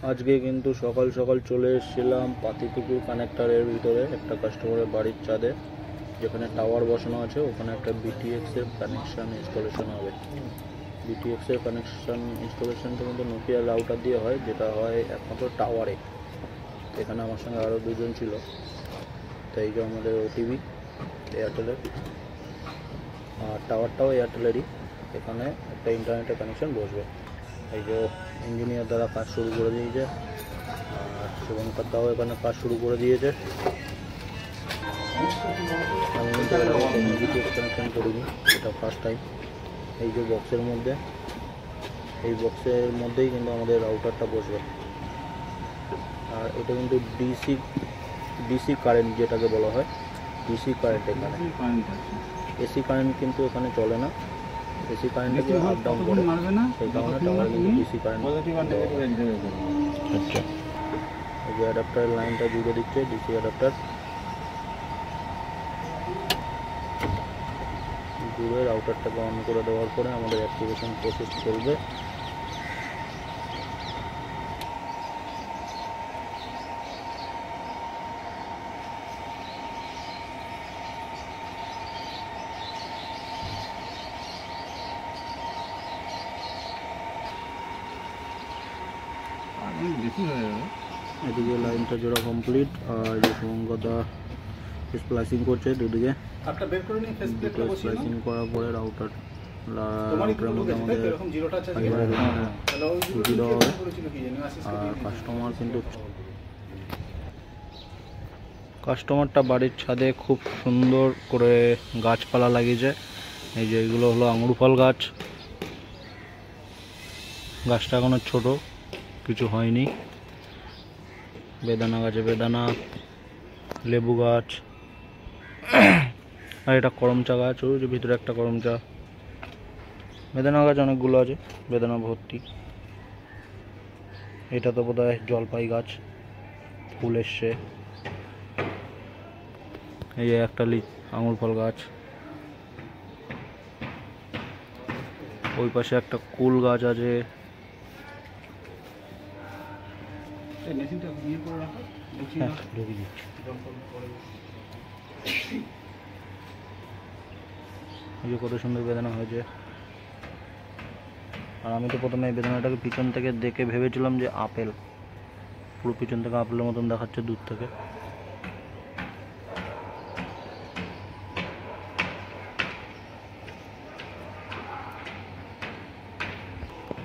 আজকে কিন্তু সকাল সকাল চলে এসেছিলাম পাতিপুকুর কানেক্টরের ভিতরে একটা কাস্টমারের বাড়ির ছাদে, যেখানে টাওয়ার বসানো আছে। ওখানে একটা বিটিএক্স এর কানেকশন ইনস্টলেশন হবে। বিটিএক্স এর কানেকশন ইনস্টলেশনটা কিন্তু নোকিয়া রাউটার দিয়ে হয়, যেটা হয় একমাত্র টাওয়ারে। এখানে আমার সঙ্গে আরও দুজন ছিল, তাই যে আমাদের ওটিভি এয়ারটেলের, আর টাওয়ারটাও এয়ারটেলেরই। এখানে একটা ইন্টারনেটের কানেকশন বসবে। এই যে ইঞ্জিনিয়ার দ্বারা কাজ শুরু করে দিয়েছে, আর শুভঙ্কর দাও এখানে কাজ শুরু করে দিয়েছে। আমি কিন্তু কানেকশন করিনি, এটা ফার্স্ট টাইম। এই যে বক্সের মধ্যে, এই বক্সের মধ্যেই কিন্তু আমাদের রাউটারটা বসবে। আর এটা কিন্তু ডিসি কারেন্ট যেটাকে বলা হয়, ডিসি কারেন্ট। এখানে এসি কারেন্ট কিন্তু এখানে চলে না, এসি কারেন্টে আপ ডাউন করে, সেই কারণে টাওয়ার কিন্তু ডিসি কারেন্ট। আচ্ছা, এই যে অ্যাডাপ্টারের লাইনটা জুড়ে দিচ্ছে, ডিসি অ্যাডাপ্টার জুড়ে রাউটারটাকে অন করে দেওয়ার পরে আমাদের অ্যাক্টিভেশন প্রসেস চলবে। এদিকে লাইনটা জোড়া কমপ্লিট, আর যে শুভঙ্করদা স্প্লাইসিং করছে দুদিকে। স্প্লাইসিং করার পরে রাউটারের মধ্যে আমাদের ঢুকিয়ে দেওয়া হবে। আর কাস্টমারটা বাড়ির ছাদে খুব সুন্দর করে গাছপালা লাগিয়েছে। এই যে এগুলো হলো আঙুর ফল গাছ। গাছটা এখনো ছোট, কিছু হয়নি। বেদানা গাছে বেদানা, লেবু গাছ, আর এটা করমচা গাছ। ওই যে ভিতরে একটা করমচা। বেদানা গাছ অনেকগুলো আছে, বেদানা ভর্তি। এটা তো বোধহয় জলপাই গাছ, ফুল এসছে। এই যে একটা আঙুর ফল গাছ। ওই পাশে একটা কুল গাছ আছে। এই যে কত সুন্দর বেদানা হয়েছে। আর আমি তো প্রথমে এই বেদানাটাকে পিছন থেকে দেখে ভেবেছিলাম যে আপেল, পুরো পিছন থেকে আপেলের মতন দেখাচ্ছে দূর থেকে।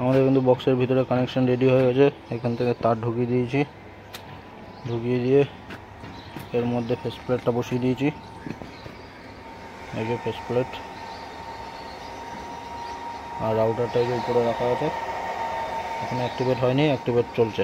আমাদের কিন্তু বক্সের ভিতরে কানেকশন রেডি হয়ে গেছে। এখান থেকে তার ঢুকিয়ে দিয়েছি, ঢুকিয়ে দিয়ে এর মধ্যে ফেস প্লেটটা বসিয়ে দিয়েছি। এই যে ফেস প্লেট, আর রাউটারটা উপরে রাখা আছে। এখানে অ্যাক্টিভেট হয়নি, অ্যাক্টিভেট চলছে।